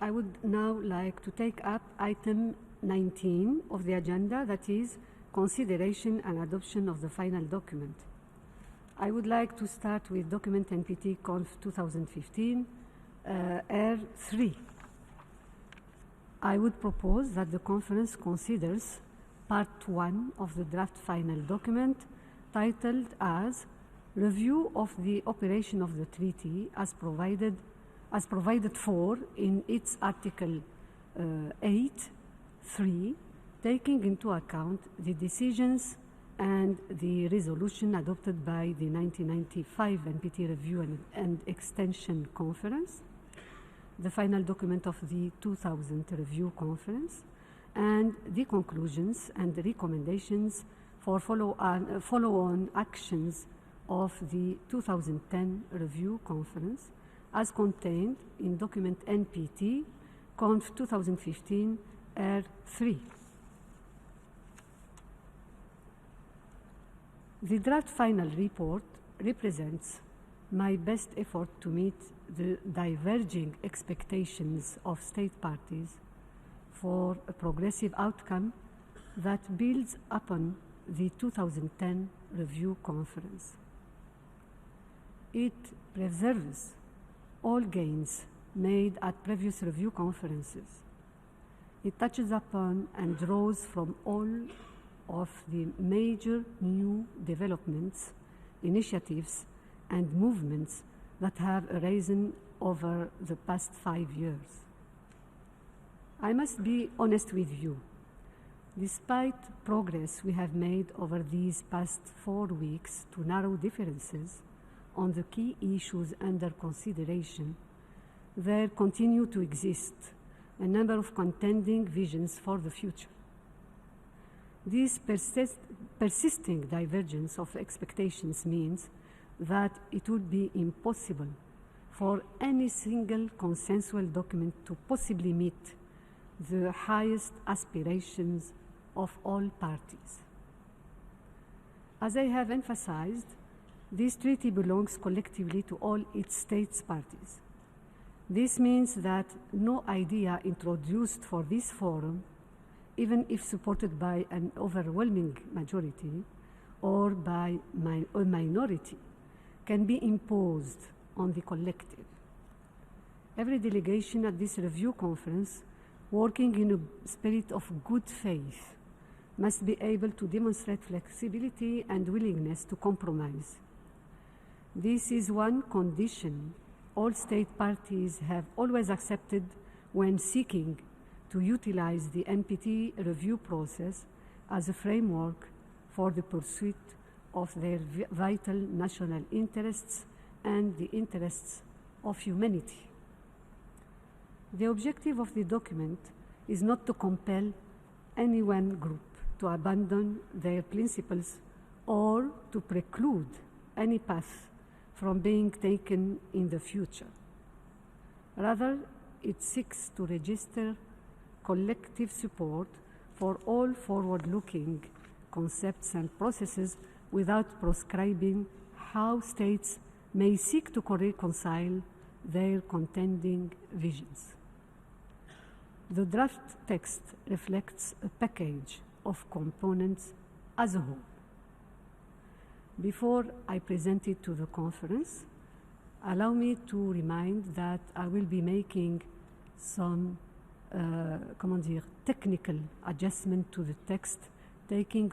I would now like to take up item 19 of the agenda, that is consideration and adoption of the final document. I would like to start with document NPT Conf 2015 R3. I would propose that the conference considers part 1 of the draft final document titled as Review of the Operation of the Treaty as provided for in its Article 8.3, taking into account the decisions and the resolution adopted by the 1995 NPT Review and Extension Conference, the final document of the 2000 Review Conference, and the conclusions and the recommendations for follow-on actions of the 2010 Review Conference as contained in document NPT Conf 2015 R3. The draft final report represents my best effort to meet the diverging expectations of state parties for a progressive outcome that builds upon the 2010 Review Conference. It preserves all gains made at previous review conferences. It touches upon and draws from all of the major new developments, initiatives, and movements that have arisen over the past 5 years. I must be honest with you. Despite progress we have made over these past 4 weeks to narrow differences on the key issues under consideration, there continue to exist a number of contending visions for the future. This persisting divergence of expectations means that it would be impossible for any single consensual document to possibly meet the highest aspirations of all parties. As I have emphasized, this treaty belongs collectively to all its states parties. This means that no idea introduced for this forum, even if supported by an overwhelming majority or by a minority, can be imposed on the collective. Every delegation at this review conference, working in a spirit of good faith, must be able to demonstrate flexibility and willingness to compromise. This is one condition all state parties have always accepted when seeking to utilize the NPT review process as a framework for the pursuit of their vital national interests and the interests of humanity. The objective of the document is not to compel any one group to abandon their principles or to preclude any path from being taken in the future. Rather, it seeks to register collective support for all forward-looking concepts and processes without prescribing how states may seek to reconcile their contending visions. The draft text reflects a package of components as a whole. Before I present it to the conference, allow me to remind that I will be making some technical adjustment to the text, taking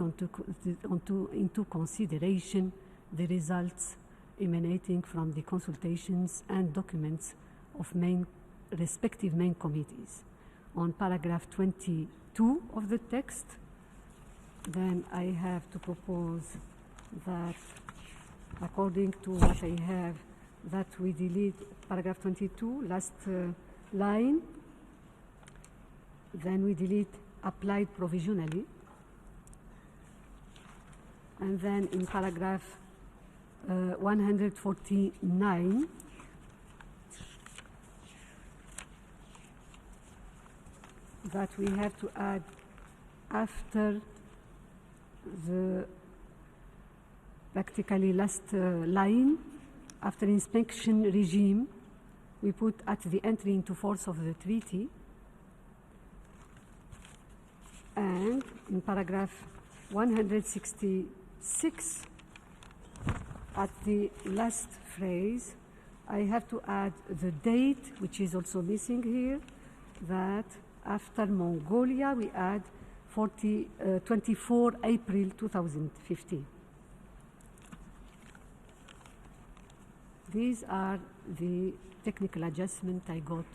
into consideration the results emanating from the consultations and documents of respective main committees. On paragraph 22 of the text, then I have to propose that, according to what I have, that we delete paragraph 22, last line, then we delete applied provisionally, and then in paragraph 149, that we have to add after the practically last line, after inspection regime, we put at the entry into force of the treaty, and in paragraph 166, at the last phrase, I have to add the date, which is also missing here, that after Mongolia we add 24 April 2015. These are the technical adjustments I got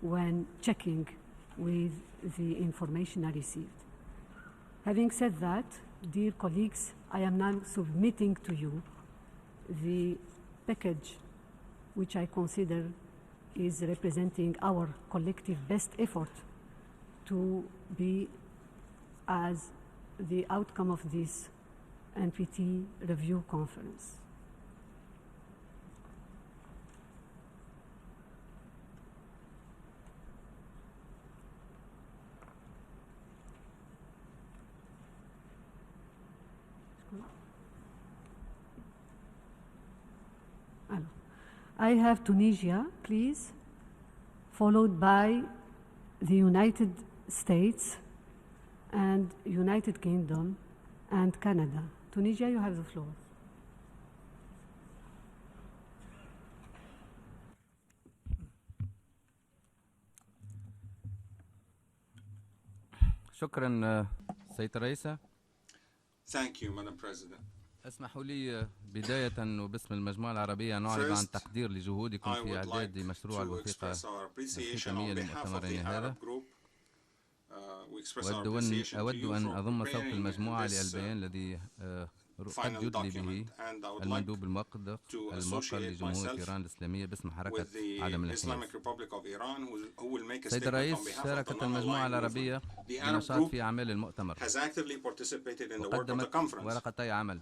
when checking with the information I received. Having said that, dear colleagues, I am now submitting to you the package which I consider is representing our collective best effort to be as the outcome of this NPT review conference. I have Tunisia, please, followed by the United States and United Kingdom and Canada. Tunisia, you have the floor. شكرا سيدة الرئيسة. Thank you, Madam President. اسمحوا لي بداية وباسم المجموعة العربية نعرب عن تقدير لجهودكم في إعداد مشروع الوثيقة الختامية لمؤتمرنا هذا. أود أن أضم صوت المجموعة للبيان الذي قد يدلي به المندوب الموقر لجمهورية إيران الإسلامية باسم حركة عدم الانحياز. سيد الرئيس، شاركت المجموعة العربية بنشاط في أعمال المؤتمر وقدمت ورقتي عمل،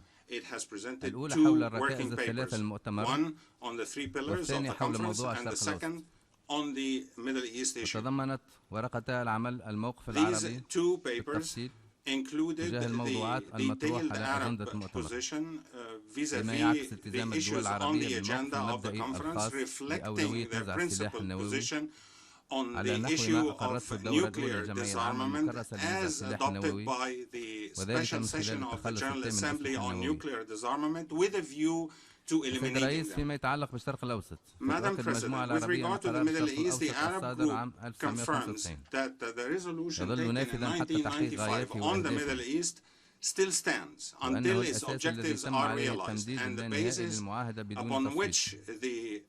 الأولى حول الركائز الثلاثة للمؤتمر، والثانية حول موضوع الشرق الأوسط. وتضمنت ورقتا العمل الموقف العربي بالتفصيل تجاه الموضوعات المطروحة على أجندة المؤتمر، بما يعكس التزام الدول العربية بالموقف المبدئي الخاص بأولوية نزع السلاح النووي على نحو ما أقرته الدورة الأولى للجمعية العامة المكرسة لنزع السلاح النووي، وذلك من خلال التخلص التام من الأسلحة النووية. سيد الرئيس، فيما يتعلق بالشرق الأوسط، فتؤكد المجموعة العربية أن قرار الشرق الأوسط الصادر عام 1995 يظل نافذا حتى تحقيق غاياته وأهدافه، وأنه الأساس الذي تم عليه التمديد اللانهائي للمعاهدة بدون تفصيل،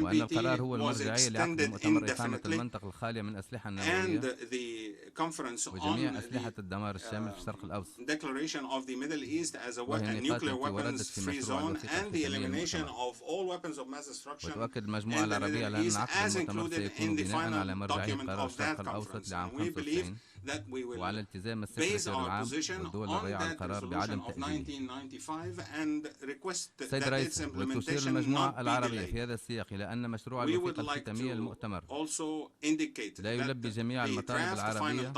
وأن القرار هو المرجعية لعقد مؤتمر إقامة المنطقة الخالية من الأسلحة النووية وجميع أسلحة الدمار الشامل في الشرق الأوسط، وهي نقاط التي وردت في مشروع الوثيقة الختامية للمؤتمر. وتؤكد المجموعة العربية على أن عقد المؤتمر سيكون بناء على مرجعية قرار الشرق الأوسط لعام 95 وعلى التزام السكرتير العام والدول الراعية على القرار بعدم تأجيله. سيد الرئيس، وتشير المجموعة العربية في هذا السياق إلى أن مشروع الوثيقة الختامية للمؤتمر لا يلبي جميع المطالب العربية،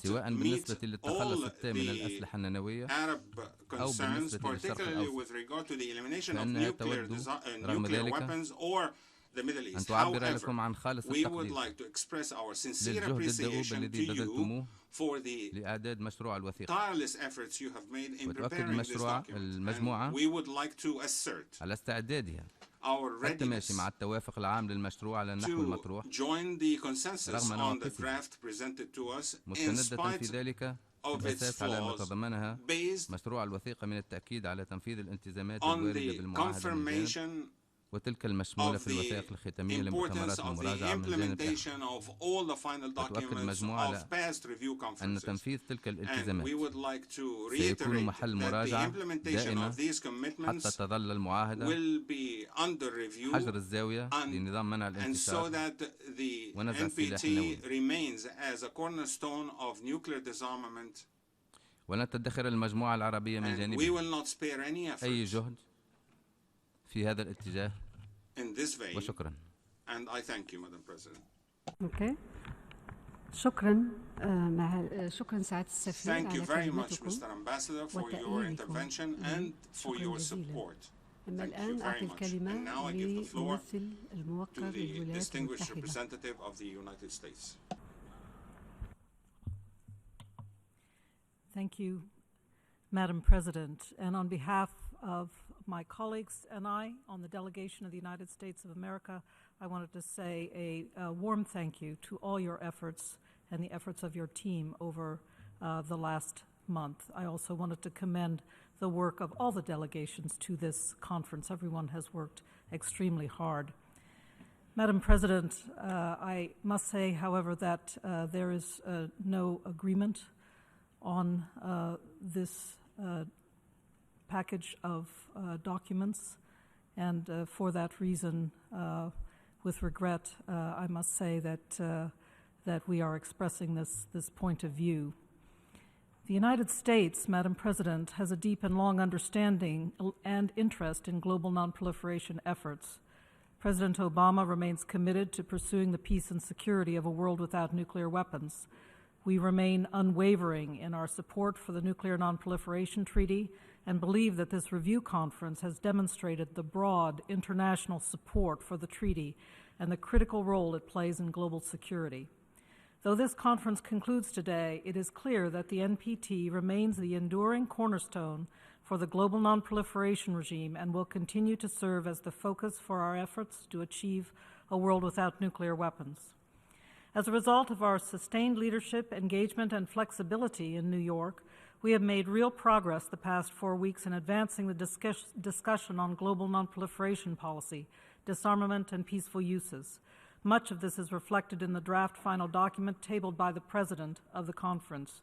سواء بالنسبة للتخلص التام من الأسلحة النووية أو بالنسبة للشرق الأوسط، فإنها تود رغم ذلك أن تعبر لكم عن خالص التقدير للجهد الدؤوب الذي بذلتموه لإعداد مشروع الوثيقة. وتؤكد المجموعة على استعدادها التماشي مع التوافق العام للمشروع على النحو المطروح رغم نواقصه، مستندة في ذلك الأساس على ما تضمنها مشروع الوثيقة من التأكيد على تنفيذ الالتزامات الواردة بالمعاهدة من جانب، وتلك المشمولة في الوثائق الختامية لمؤتمرات المراجعة من جانب آخر. وتؤكد المجموعة أن تنفيذ تلك الالتزامات سيكون محل مراجعة دائمة حتى تظل المعاهدة حجر الزاوية لنظام منع الانتشار ونزع السلاح النووي، ولن تدخر المجموعة العربية من جانبها أي جهد في هذا الاتجاه. وشكرا. Okay. شكرا شكرا سعادة السفير على كلمتكم وتأييدكم. شكرا جزيلا. أما Thank you الآن very أعطي much. الكلمة And now I give the floor لممثل الموقر to the للولايات distinguished المتحدة. representative of the United States. Thank you, Madam President. And on behalf of my colleagues and I on the delegation of the United States of America, I wanted to say a warm thank you to all your efforts and the efforts of your team over the last month. I also wanted to commend the work of all the delegations to this conference. Everyone has worked extremely hard. Madam President, I must say, however, that there is no agreement on this package of documents, and for that reason, with regret, I must say that we are expressing this point of view. The United States, Madam President, has a deep and long understanding and interest in global nonproliferation efforts. President Obama remains committed to pursuing the peace and security of a world without nuclear weapons. We remain unwavering in our support for the Nuclear Nonproliferation Treaty and believe that this review conference has demonstrated the broad international support for the treaty and the critical role it plays in global security. Though this conference concludes today, it is clear that the NPT remains the enduring cornerstone for the global nonproliferation regime and will continue to serve as the focus for our efforts to achieve a world without nuclear weapons. As a result of our sustained leadership, engagement, and flexibility in New York, we have made real progress the past 4 weeks in advancing the discussion on global nonproliferation policy, disarmament, and peaceful uses. Much of this is reflected in the draft final document tabled by the President of the conference.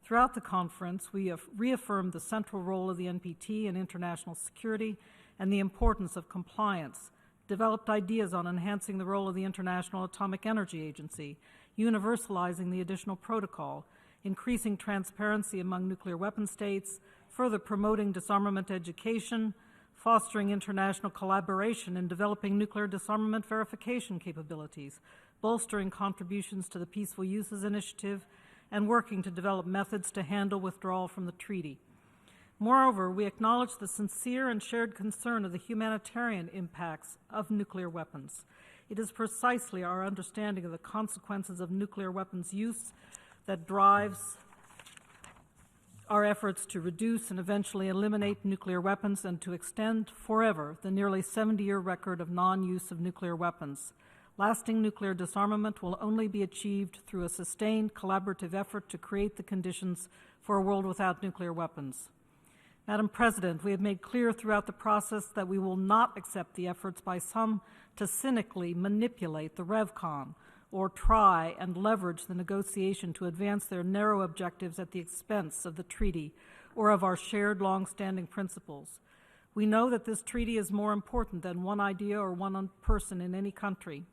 Throughout the conference, we have reaffirmed the central role of the NPT in international security and the importance of compliance, developed ideas on enhancing the role of the International Atomic Energy Agency, universalizing the additional protocol, increasing transparency among nuclear weapon states, further promoting disarmament education, fostering international collaboration in developing nuclear disarmament verification capabilities, bolstering contributions to the Peaceful Uses Initiative, and working to develop methods to handle withdrawal from the treaty. Moreover, we acknowledge the sincere and shared concern of the humanitarian impacts of nuclear weapons. It is precisely our understanding of the consequences of nuclear weapons use that drives our efforts to reduce and eventually eliminate nuclear weapons and to extend forever the nearly 70-year record of non-use of nuclear weapons. Lasting nuclear disarmament will only be achieved through a sustained collaborative effort to create the conditions for a world without nuclear weapons. Madam President, we have made clear throughout the process that we will not accept the efforts by some to cynically manipulate the RevCon or try and leverage the negotiation to advance their narrow objectives at the expense of the treaty or of our shared long-standing principles. We know that this treaty is more important than one idea or one person in any country.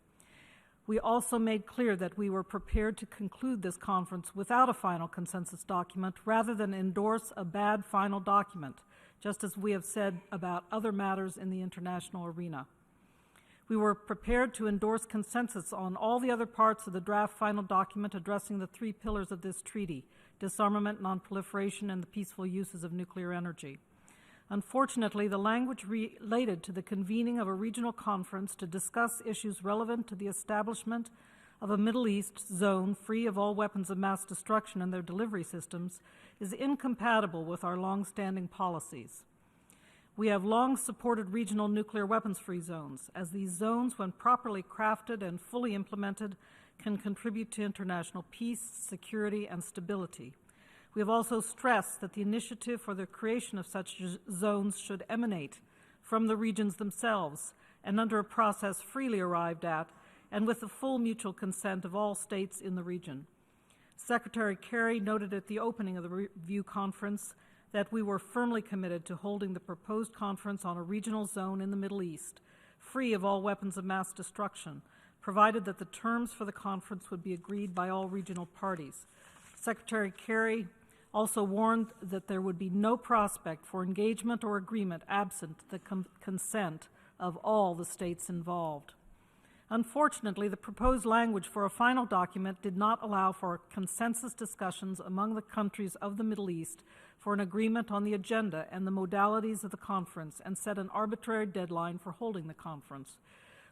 We also made clear that we were prepared to conclude this conference without a final consensus document rather than endorse a bad final document, just as we have said about other matters in the international arena. We were prepared to endorse consensus on all the other parts of the draft final document addressing the 3 pillars of this treaty: disarmament, nonproliferation, and the peaceful uses of nuclear energy. Unfortunately, the language related to the convening of a regional conference to discuss issues relevant to the establishment of a Middle East zone free of all weapons of mass destruction and their delivery systems is incompatible with our long-standing policies. We have long supported regional nuclear weapons-free zones, as these zones, when properly crafted and fully implemented, can contribute to international peace, security, and stability. We have also stressed that the initiative for the creation of such zones should emanate from the regions themselves and under a process freely arrived at and with the full mutual consent of all states in the region. Secretary Kerry noted at the opening of the review conference that we were firmly committed to holding the proposed conference on a regional zone in the Middle East, free of all weapons of mass destruction, provided that the terms for the conference would be agreed by all regional parties. Secretary Kerry also warned that there would be no prospect for engagement or agreement absent the consent of all the states involved. Unfortunately, the proposed language for a final document did not allow for consensus discussions among the countries of the Middle East for an agreement on the agenda and the modalities of the conference and set an arbitrary deadline for holding the conference.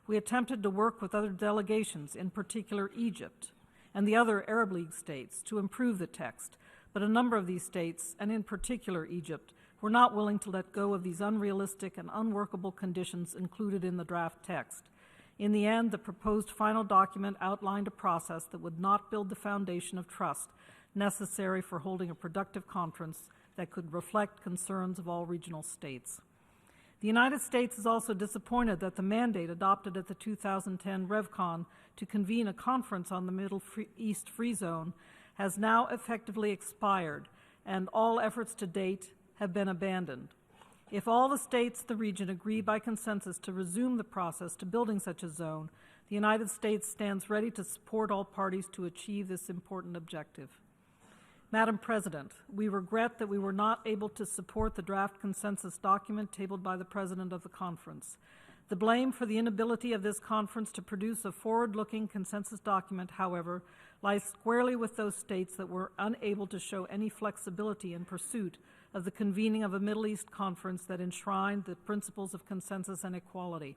We attempted to work with other delegations, in particular Egypt and the other Arab League states, to improve the text, but a number of these states, and in particular Egypt, were not willing to let go of these unrealistic and unworkable conditions included in the draft text. In the end, the proposed final document outlined a process that would not build the foundation of trust necessary for holding a productive conference that could reflect concerns of all regional states. The United States is also disappointed that the mandate adopted at the 2010 RevCon to convene a conference on the Middle East Free Zone has now effectively expired, and all efforts to date have been abandoned. If all the states of the region agree by consensus to resume the process to building such a zone, the United States stands ready to support all parties to achieve this important objective. Madam President, we regret that we were not able to support the draft consensus document tabled by the President of the conference. The blame for the inability of this conference to produce a forward-looking consensus document, however, lies squarely with those states that were unable to show any flexibility in pursuit of the convening of a Middle East conference that enshrined the principles of consensus and equality.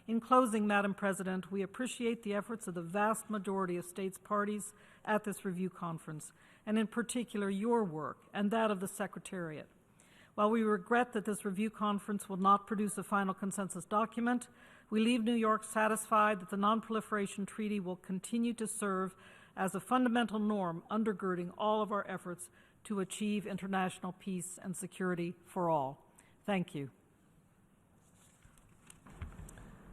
In closing, Madam President, we appreciate the efforts of the vast majority of states parties at this review conference, and in particular your work and that of the Secretariat. While we regret that this review conference will not produce a final consensus document, we leave New York satisfied that the Non-Proliferation Treaty will continue to serve as a fundamental norm undergirding all of our efforts to achieve international peace and security for all. Thank you.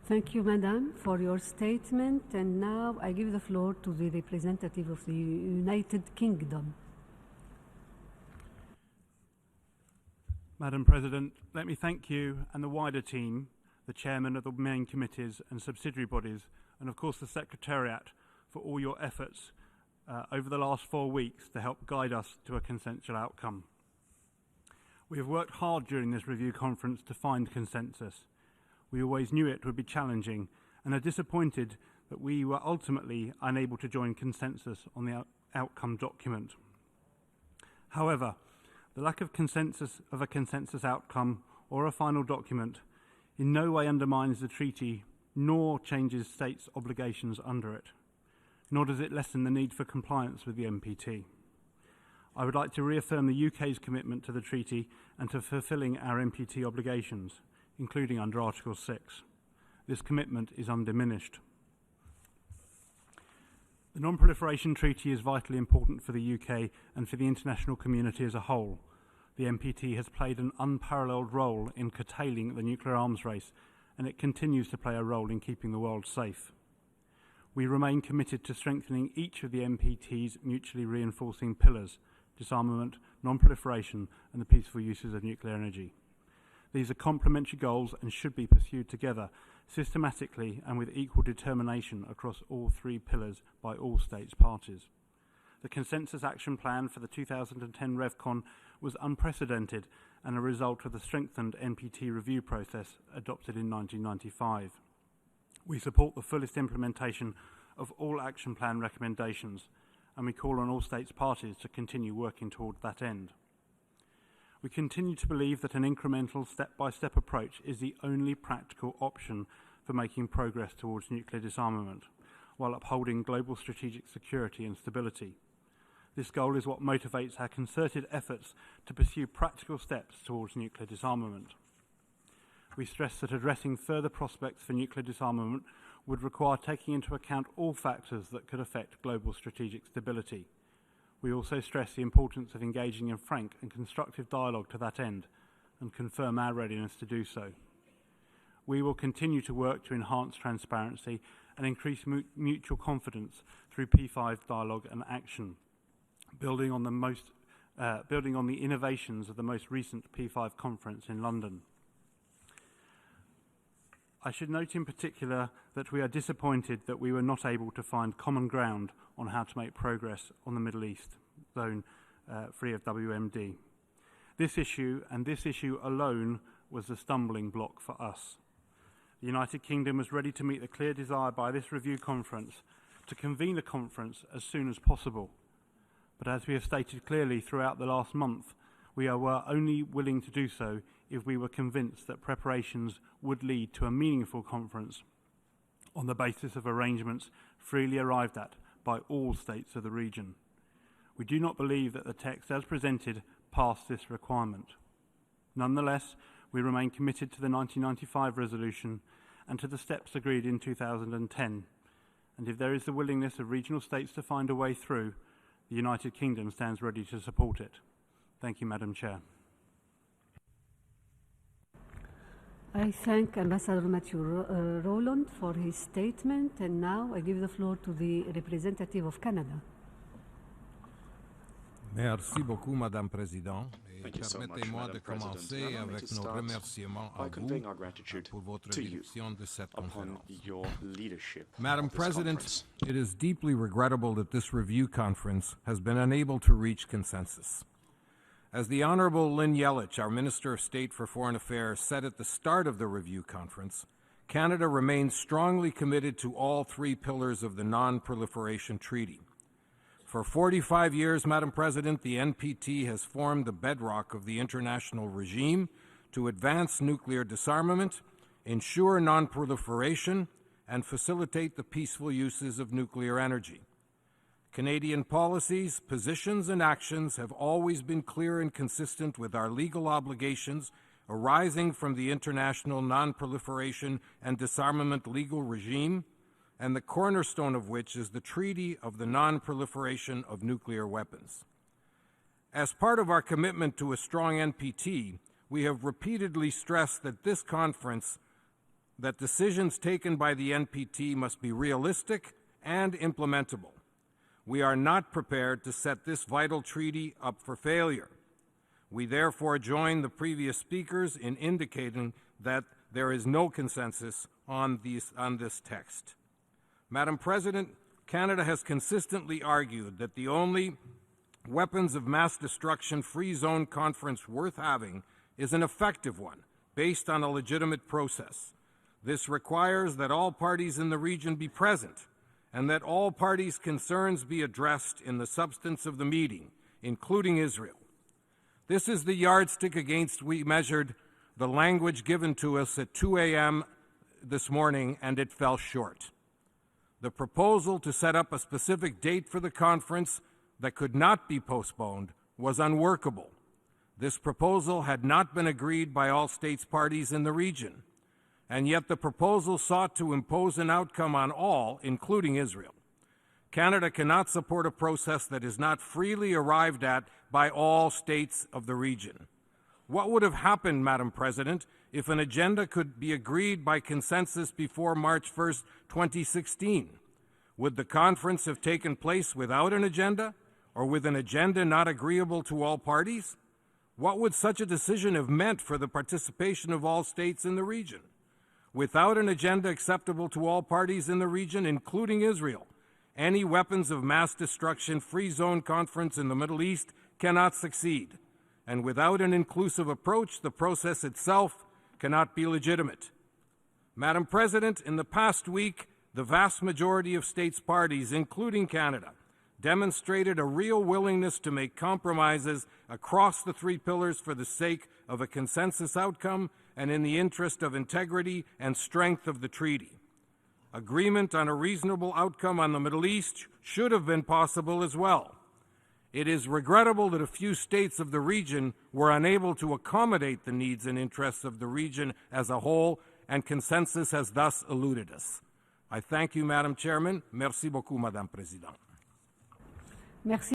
Thank you, Madam, for your statement. And now I give the floor to the representative of the United Kingdom. Madam President, let me thank you and the wider team, the chairman of the main committees and subsidiary bodies, and of course the Secretariat, for all your efforts over the last 4 weeks to help guide us to a consensual outcome. We have worked hard during this review conference to find consensus. We always knew it would be challenging and are disappointed that we were ultimately unable to join consensus on the outcome document. However, the lack of a consensus outcome or a final document in no way undermines the treaty nor changes states' obligations under it, nor does it lessen the need for compliance with the NPT. I would like to reaffirm the UK's commitment to the treaty and to fulfilling our NPT obligations, including under Article 6. This commitment is undiminished. The Non-Proliferation Treaty is vitally important for the UK and for the international community as a whole. The NPT has played an unparalleled role in curtailing the nuclear arms race, and it continues to play a role in keeping the world safe. We remain committed to strengthening each of the NPT's mutually reinforcing pillars: disarmament, non-proliferation, and the peaceful uses of nuclear energy. These are complementary goals and should be pursued together, systematically and with equal determination across all 3 pillars by all states parties. The Consensus Action Plan for the 2010 RevCon was unprecedented and a result of the strengthened NPT review process adopted in 1995. We support the fullest implementation of all Action Plan recommendations, and we call on all states parties to continue working toward that end. We continue to believe that an incremental step-by-step approach is the only practical option for making progress towards nuclear disarmament, while upholding global strategic security and stability. This goal is what motivates our concerted efforts to pursue practical steps towards nuclear disarmament. We stress that addressing further prospects for nuclear disarmament would require taking into account all factors that could affect global strategic stability. We also stress the importance of engaging in frank and constructive dialogue to that end, and confirm our readiness to do so. We will continue to work to enhance transparency and increase mutual confidence through P5 dialogue and action, building on the innovations of the most recent P5 conference in London. I should note in particular that we are disappointed that we were not able to find common ground on how to make progress on the Middle East zone free of WMD. This issue, and this issue alone, was the stumbling block for us. The United Kingdom was ready to meet the clear desire by this review conference to convene a conference as soon as possible. But as we have stated clearly throughout the last month, We were only willing to do so if we were convinced that preparations would lead to a meaningful conference on the basis of arrangements freely arrived at by all states of the region. We do not believe that the text as presented passed this requirement. Nonetheless, we remain committed to the 1995 resolution and to the steps agreed in 2010. And if there is the willingness of regional states to find a way through, the United Kingdom stands ready to support it. Thank you, Madam Chair. I thank Ambassador Matthew Rowland for his statement, and now I give the floor to the representative of Canada. Merci beaucoup, Madame Présidente. Thank you so much, Permettez-moi de Madam President. commencer Allow me avec to nos start remerciements by à conveying vous our gratitude pour votre to you direction de cette upon conférence. your leadership. Madam of this President, conference. it is deeply regrettable that this review conference has been unable to reach consensus. As the Honorable Lynn Yelich, our Minister of State for Foreign Affairs, said at the start of the review conference, Canada remains strongly committed to all three pillars of the Non-Proliferation Treaty. For 45 years, Madam President, the NPT has formed the bedrock of the international regime to advance nuclear disarmament, ensure non-proliferation, and facilitate the peaceful uses of nuclear energy. Canadian policies, positions, and actions have always been clear and consistent with our legal obligations arising from the international non-proliferation and disarmament legal regime, and the cornerstone of which is the Treaty of the Non-Proliferation of Nuclear Weapons. As part of our commitment to a strong NPT, we have repeatedly stressed that this conference, that decisions taken by the NPT must be realistic and implementable. We are not prepared to set this vital treaty up for failure. We therefore join the previous speakers in indicating that there is no consensus on this text. Madam President, Canada has consistently argued that the only weapons of mass destruction free zone conference worth having is an effective one, based on a legitimate process. This requires that all parties in the region be present, and that all parties' concerns be addressed in the substance of the meeting, including Israel. This is the yardstick against which we measured the language given to us at 2 a.m. this morning, and it fell short. The proposal to set up a specific date for the conference that could not be postponed was unworkable. This proposal had not been agreed by all states parties in the region, and yet the proposal sought to impose an outcome on all, including Israel. Canada cannot support a process that is not freely arrived at by all states of the region. What would have happened, Madam President, if an agenda could be agreed by consensus before March 1st, 2016? Would the conference have taken place without an agenda, or with an agenda not agreeable to all parties? What would such a decision have meant for the participation of all states in the region? Without an agenda acceptable to all parties in the region, including Israel, any weapons of mass destruction free zone conference in the Middle East cannot succeed. And without an inclusive approach, the process itself cannot be legitimate. Madam President, in the past week, the vast majority of states parties, including Canada, demonstrated a real willingness to make compromises across the three pillars for the sake of a consensus outcome and in the interest of integrity and strength of the treaty. Agreement on a reasonable outcome on the Middle East should have been possible as well. It is regrettable that a few states of the region were unable to accommodate the needs and interests of the region as a whole, and consensus has thus eluded us. I thank you, Madam Chairman. Merci beaucoup, Madame Présidente. Merci.